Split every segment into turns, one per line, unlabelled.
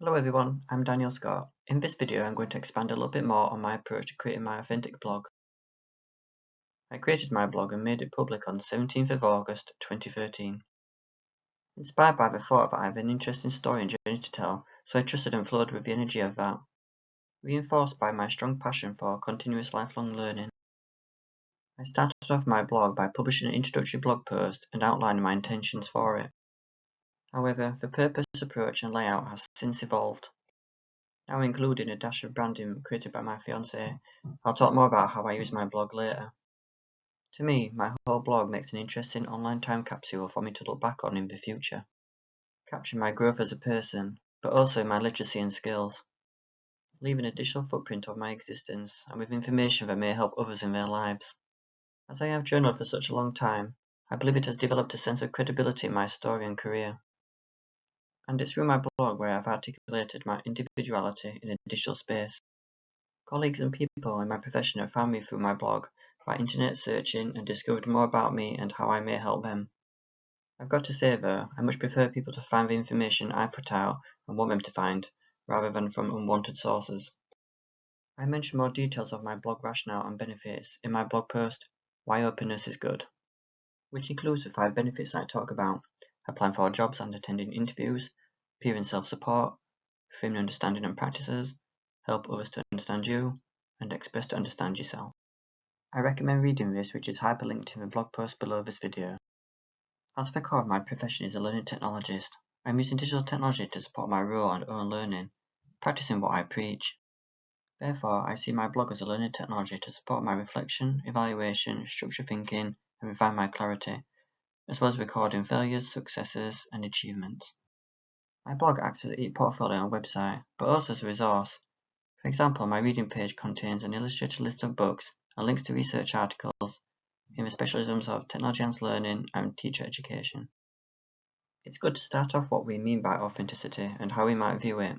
Hello everyone, I'm Daniel Scott. In this video I'm going to expand a little bit more on my approach to creating my authentic blog. I created my blog and made it public on 17th of August 2013. Inspired by the thought that I have an interesting story and journey to tell, so I trusted and flowed with the energy of that. Reinforced by my strong passion for continuous lifelong learning. I started off my blog by publishing an introductory blog post and outlining my intentions for it. However, the purpose, approach and layout has since evolved. Now including a dash of branding created by my fiancée. I'll talk more about how I use my blog later. To me, my whole blog makes an interesting online time capsule for me to look back on in the future, capturing my growth as a person, but also my literacy and skills, leaving a digital footprint of my existence and with information that may help others in their lives. As I have journaled for such a long time, I believe it has developed a sense of credibility in my story and career. And it's through my blog where I've articulated my individuality in a digital space. Colleagues and people in my profession have found me through my blog by internet searching and discovered more about me and how I may help them. I've got to say though, I much prefer people to find the information I put out and want them to find, rather than from unwanted sources. I mention more details of my blog rationale and benefits in my blog post, Why Openness is Good, which includes the 5 benefits I talk about: applying for jobs and attending interviews, peer and self-support, framing understanding and practices, help others to understand you, and express to understand yourself. I recommend reading this, which is hyperlinked in the blog post below this video. As the core of my profession is a learning technologist, I'm using digital technology to support my role and own learning, practicing what I preach. Therefore, I see my blog as a learning technology to support my reflection, evaluation, structured thinking, and refine my clarity, as well as recording failures, successes, and achievements. My blog acts as an e-portfolio and website, but also as a resource. For example, my reading page contains an illustrated list of books and links to research articles in the specialisms of technology and learning and teacher education. It's good to start off what we mean by authenticity and how we might view it.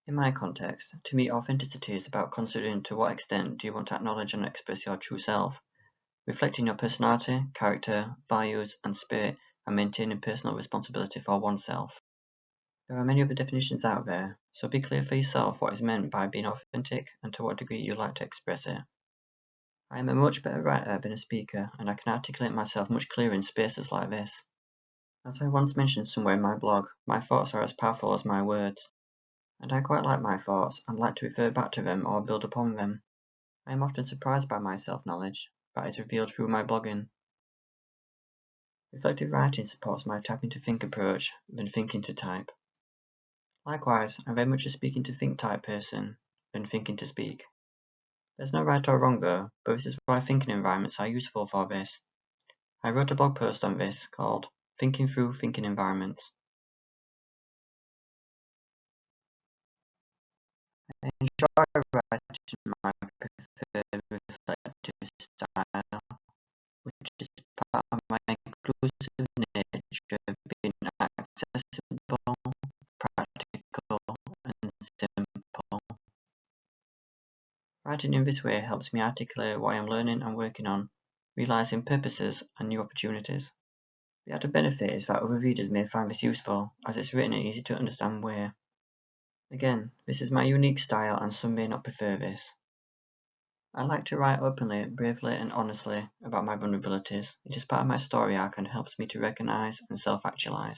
In my context, to me authenticity is about considering to what extent do you want to acknowledge and express your true self, reflecting your personality, character, values and spirit, and maintaining personal responsibility for oneself. There are many other definitions out there, so be clear for yourself what is meant by being authentic and to what degree you like to express it. I am a much better writer than a speaker, and I can articulate myself much clearer in spaces like this. As I once mentioned somewhere in my blog, my thoughts are as powerful as my words, and I quite like my thoughts and like to refer back to them or build upon them. I am often surprised by my self-knowledge that is revealed through my blogging. Reflective writing supports my typing to think approach than thinking to type. Likewise, I'm very much a speaking to think type person than thinking to speak. There's no right or wrong though, but this is why thinking environments are useful for this. I wrote a blog post on this called Thinking Through Thinking Environments. I enjoy writing my preferred reflective style, which is part of my inclusive nature of being accessible, practical, and simple. Writing in this way helps me articulate what I am learning and working on, realizing purposes and new opportunities. The added benefit is that other readers may find this useful, as it's written in an easy to understand way. Again, this is my unique style and some may not prefer this. I like to write openly, bravely and honestly about my vulnerabilities. It is part of my story arc and helps me to recognize and self-actualize.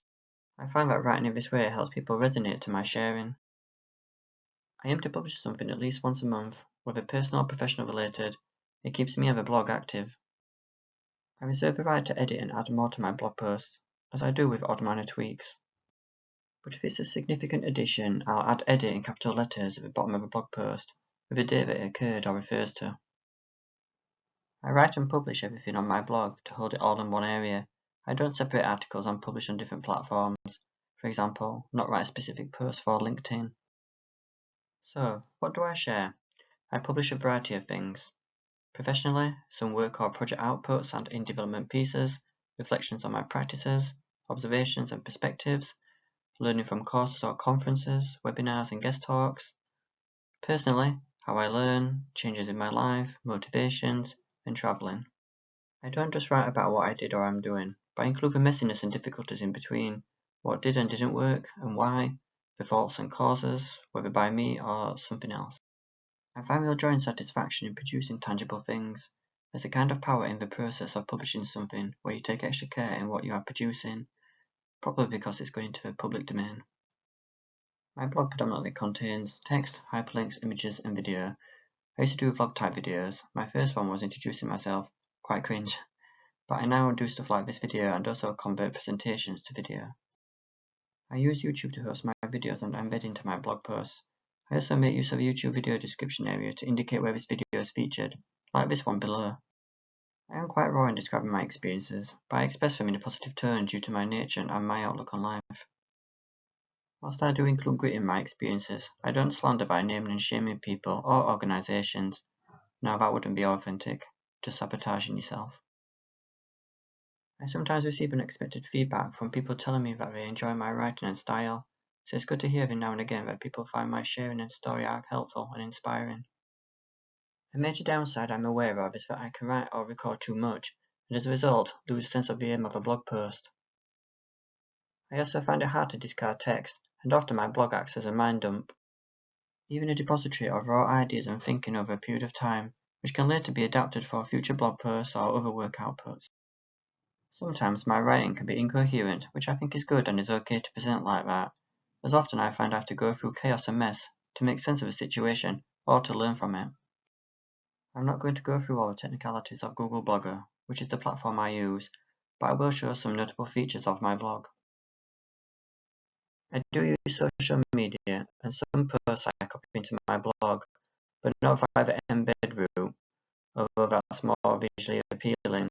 I find that writing in this way helps people resonate to my sharing. I aim to publish something at least once a month, whether personal or professional related. It keeps me and the blog active. I reserve the right to edit and add more to my blog posts, as I do with odd minor tweaks. But if it's a significant addition, I'll add edit in capital letters at the bottom of a blog post, with the date that it occurred or refers to. I write and publish everything on my blog to hold it all in one area. I don't separate articles and publish on different platforms, for example, not write specific posts for LinkedIn. So, what do I share? I publish a variety of things. Professionally, some work or project outputs and in-development pieces, reflections on my practices, observations and perspectives, learning from courses or conferences, webinars and guest talks. Personally, how I learn, changes in my life, motivations, and travelling. I don't just write about what I did or am doing, but I include the messiness and difficulties in between, what did and didn't work, and why, the faults and causes, whether by me or something else. I find real joy and satisfaction in producing tangible things. There's a kind of power in the process of publishing something where you take extra care in what you are producing, probably because it's going into the public domain. My blog predominantly contains text, hyperlinks, images, and video. I used to do vlog type videos. My first one was introducing myself, quite cringe, but I now do stuff like this video and also convert presentations to video. I use YouTube to host my videos and embed into my blog posts. I also make use of the YouTube video description area to indicate where this video is featured, like this one below. I am quite raw in describing my experiences, but I express them in a positive tone due to my nature and my outlook on life. Whilst I do include grit in my experiences, I don't slander by naming and shaming people or organisations. Now that wouldn't be authentic, just sabotaging yourself. I sometimes receive unexpected feedback from people telling me that they enjoy my writing and style, so it's good to hear every now and again that people find my sharing and story arc helpful and inspiring. A major downside I'm aware of is that I can write or record too much, and as a result, lose sense of the aim of a blog post. I also find it hard to discard text, and often my blog acts as a mind dump, even a depository of raw ideas and thinking over a period of time, which can later be adapted for future blog posts or other work outputs. Sometimes my writing can be incoherent, which I think is good and is okay to present like that, as often I find I have to go through chaos and mess to make sense of a situation or to learn from it. I'm not going to go through all the technicalities of Google Blogger, which is the platform I use, but I will show some notable features of my blog. I do use social media, and some posts I copy into my blog, but not via the embed route, although that's more visually appealing.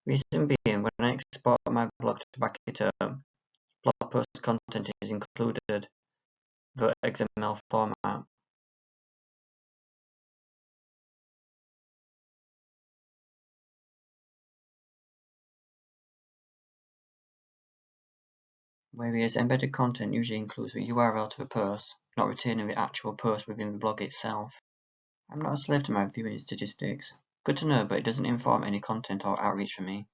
Reason being, when I export my blog to back it up, blog post content is included, the XML format. Whereas embedded content usually includes the URL to the post, not retaining the actual post within the blog itself. I'm not a slave to my viewing statistics. Good to know, but it doesn't inform any content or outreach for me.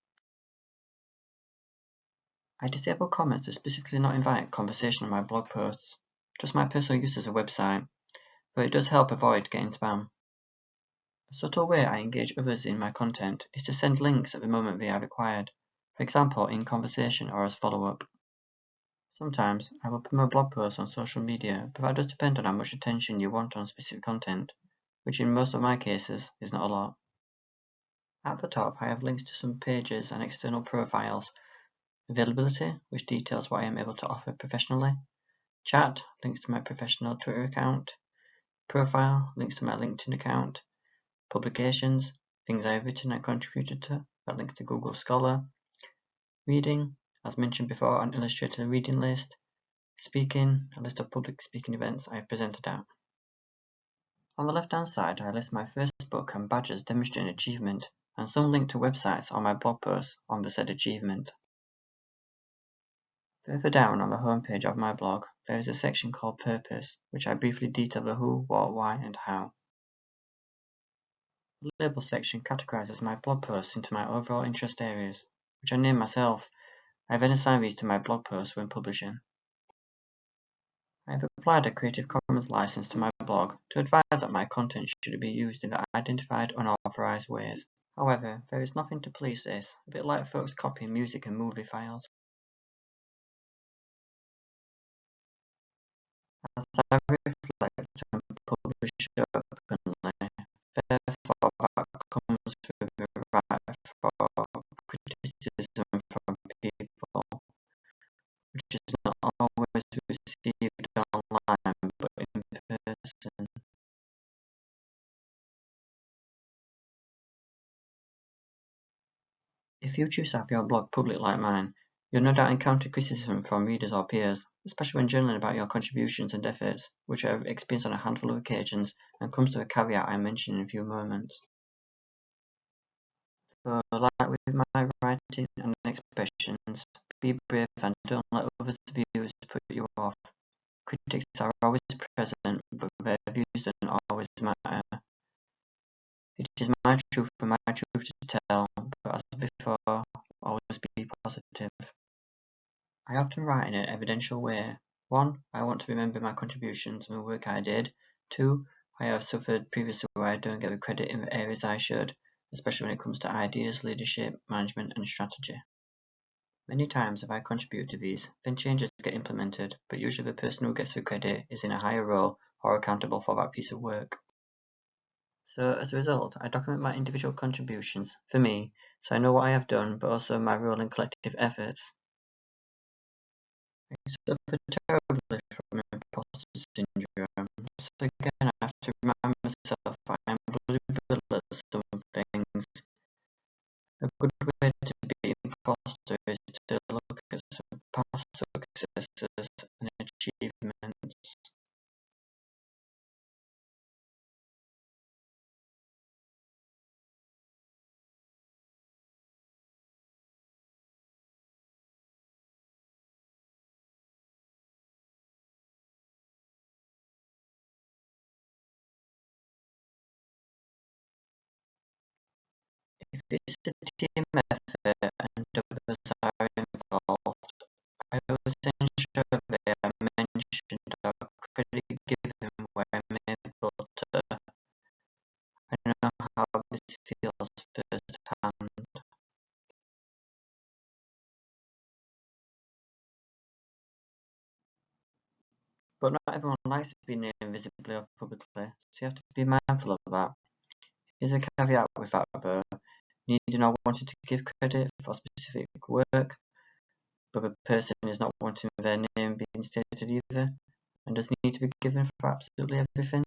I disable comments to specifically not invite conversation on my blog posts, just my personal use as a website, but it does help avoid getting spam. A subtle way I engage others in my content is to send links at the moment they are required, for example in conversation or as follow-up. Sometimes I will promote blog posts on social media, but that does depend on how much attention you want on specific content, which in most of my cases is not a lot. At the top I have links to some pages and external profiles, availability, which details what I am able to offer professionally, chat, links to my professional Twitter account, profile, links to my LinkedIn account, publications, things I have written and contributed to, that links to Google Scholar, reading, as mentioned before, an illustrated reading list, speaking, a list of public speaking events I have presented at. On the left hand side I list my first book and badges demonstrating achievement, and some link to websites or my blog posts on the said achievement. Further down on the home page of my blog, there is a section called Purpose, which I briefly detail the who, what, why, and how. The label section categorizes my blog posts into my overall interest areas, which I name myself. I then assign these to my blog posts when publishing. I have applied a Creative Commons license to my blog to advise that my content should be used in the identified unauthorized ways. However, there is nothing to police this, a bit like folks copying music and movie files. As I reflect and publish openly, therefore that comes with the right for criticism from people, which is not always received online but in person. If you choose to have your blog public like mine, you'll no doubt encounter criticism from readers or peers, especially when journaling about your contributions and efforts, which I have experienced on a handful of occasions and comes to the caveat I mention in a few moments. So, like with my writing and expressions, be brave and don't let others' views put you off. Critics are always present, but their views don't always matter. It is my truth and my truth to tell, but as before, always be positive. I often write in an evidential way, 1. I want to remember my contributions and the work I did. 2. I have suffered previously where I don't get the credit in the areas I should, especially when it comes to ideas, leadership, management and strategy. Many times have I contributed to these, then changes get implemented, but usually the person who gets the credit is in a higher role or accountable for that piece of work. So as a result, I document my individual contributions, for me, so I know what I have done, but also my role in collective efforts. I suffer terribly from imposter syndrome, so again I have to remind myself I am bloody brilliant at some things. A good way to be imposter is to look at some past successes and achievements. If it's a team effort and others are involved, I always ensure they are mentioned or credit given where I'm able to. I know how this feels firsthand. But not everyone likes to be named visibly or publicly, so you have to be mindful of that. Here's a caveat with that though. Needing or wanting to give credit for specific work, but the person is not wanting their name being stated either, and does need to be given for absolutely everything.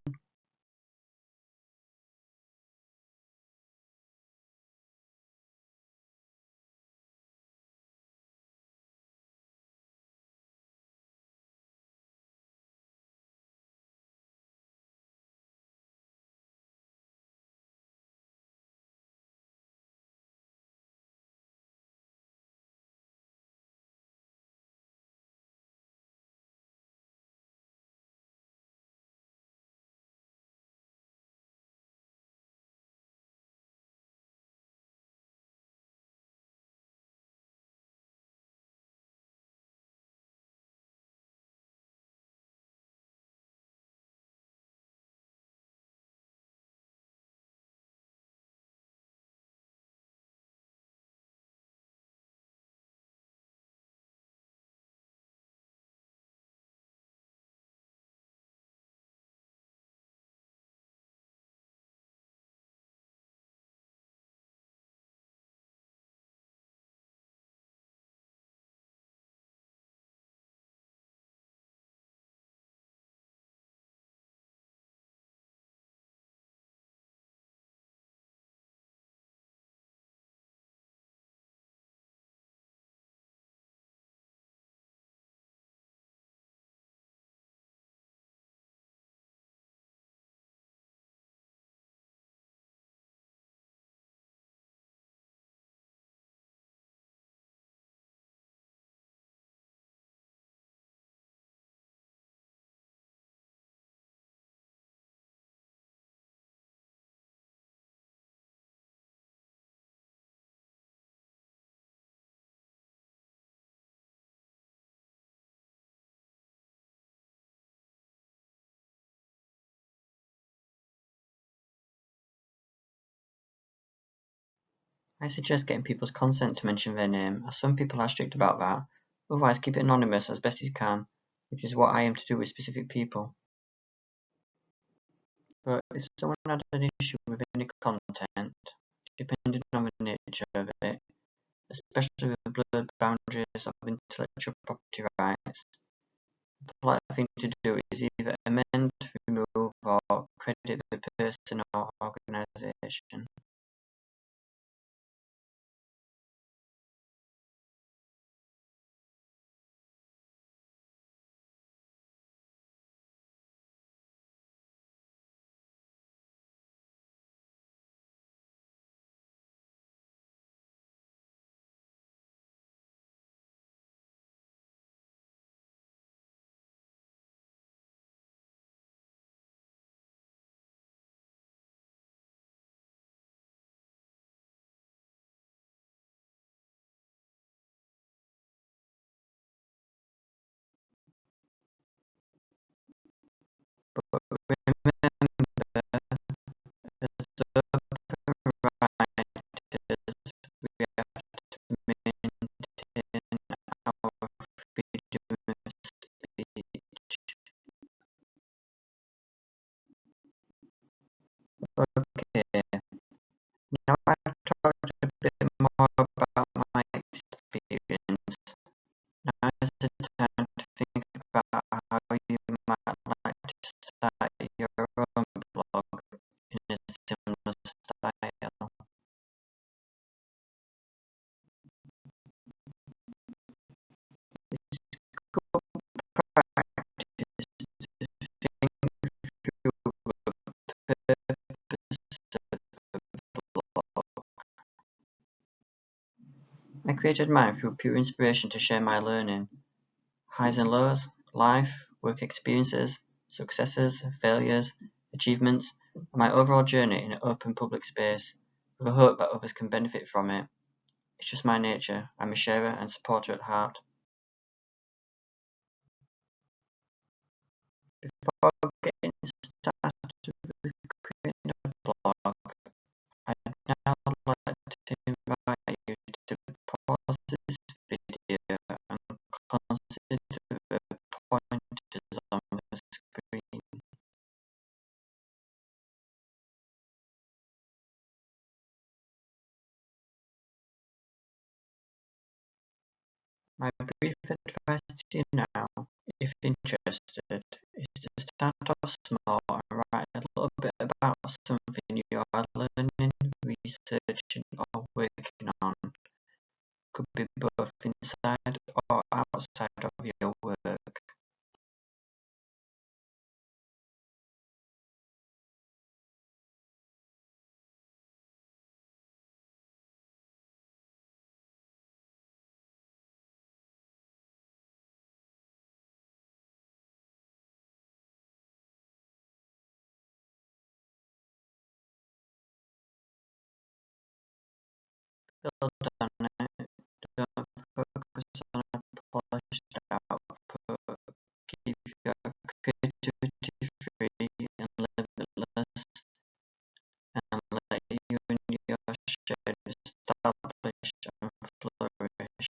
I suggest getting people's consent to mention their name, as some people are strict about that. Otherwise, keep it anonymous as best you can, which is what I aim to do with specific people. But if someone had an issue with any content, depending on the nature of it, especially with the blurred boundaries of intellectual property rights, the polite thing to do is either amend, remove, or credit the person or organisation. But remember, as open writers, we have to maintain our freedom of speech. Okay, now I've talked a bit more about my experience. Now is the time to think about how you might like to start your own blog in a similar style. It's good practice to think through the purpose of a blog. I created mine through pure inspiration to share my learning, highs and lows, life, work experiences, successes, failures, achievements, and my overall journey in an open public space, with a hope that others can benefit from it. It's just my nature. I'm a sharer and supporter at heart. Before getting started with creating a blog, I'd now like to invite you to pause this video and consider the pointers on the screen. My brief advice to you now, if interested, is to start off small and write a little bit about something you are learning, researching, or working on. Could be both inside or outside of your work. Build on it, don't focus on a polished output, keep your creativity free and limitless, and let you and your share establish and flourish.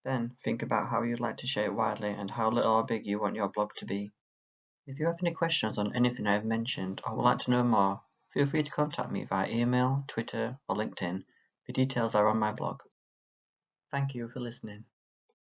Then think about how you'd like to share it widely and how little or big you want your blog to be. If you have any questions on anything I have mentioned or would like to know more, feel free to contact me via email, Twitter, or LinkedIn. The details are on my blog. Thank you for listening.